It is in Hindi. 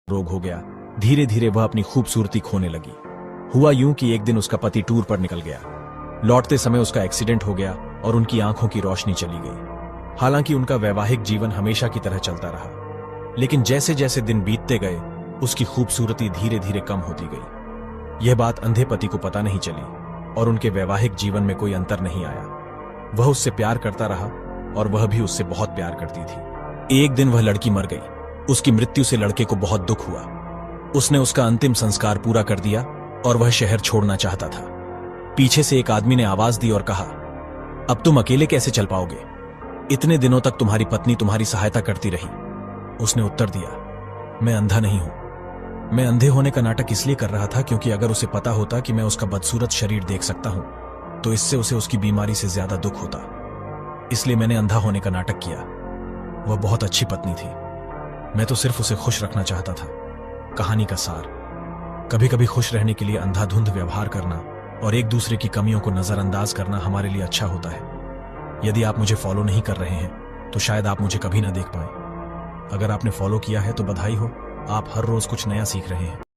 रोग हो गया। धीरे धीरे वह अपनी खूबसूरती खोने लगी। हुआ यूं कि एक दिन उसका पति टूर पर निकल गया। लौटते समय उसका एक्सीडेंट हो गया और उनकी आंखों की रोशनी चली गई। हालांकि उनका वैवाहिक जीवन हमेशा की तरह चलता रहा, लेकिन जैसे जैसे दिन बीतते गए उसकी खूबसूरती धीरे धीरे कम होती गई। यह बात अंधे पति को पता नहीं चली और उनके वैवाहिक जीवन में कोई अंतर नहीं आया। वह उससे प्यार करता रहा और वह भी उससे बहुत प्यार करती थी। एक दिन वह लड़की मर गई। उसकी मृत्यु से लड़के को बहुत दुख हुआ। उसने उसका अंतिम संस्कार पूरा कर दिया और वह शहर छोड़ना चाहता था। पीछे से एक आदमी ने आवाज दी और कहा, अब तुम अकेले कैसे चल पाओगे? इतने दिनों तक तुम्हारी पत्नी तुम्हारी सहायता करती रही। उसने उत्तर दिया, मैं अंधा नहीं हूं। मैं अंधे होने का नाटक इसलिए कर रहा था क्योंकि अगर उसे पता होता कि मैं उसका बदसूरत शरीर देख सकता हूं तो इससे उसे उसकी बीमारी से ज्यादा दुख होता। इसलिए मैंने अंधा होने का नाटक किया। वह बहुत अच्छी पत्नी थी। मैं तो सिर्फ उसे खुश रखना चाहता था। कहानी का सार, कभी कभी खुश रहने के लिए अंधाधुंध व्यवहार करना और एक दूसरे की कमियों को नजरअंदाज करना हमारे लिए अच्छा होता है। यदि आप मुझे फॉलो नहीं कर रहे हैं तो शायद आप मुझे कभी ना देख पाए। अगर आपने फॉलो किया है तो बधाई हो, आप हर रोज कुछ नया सीख रहे हैं।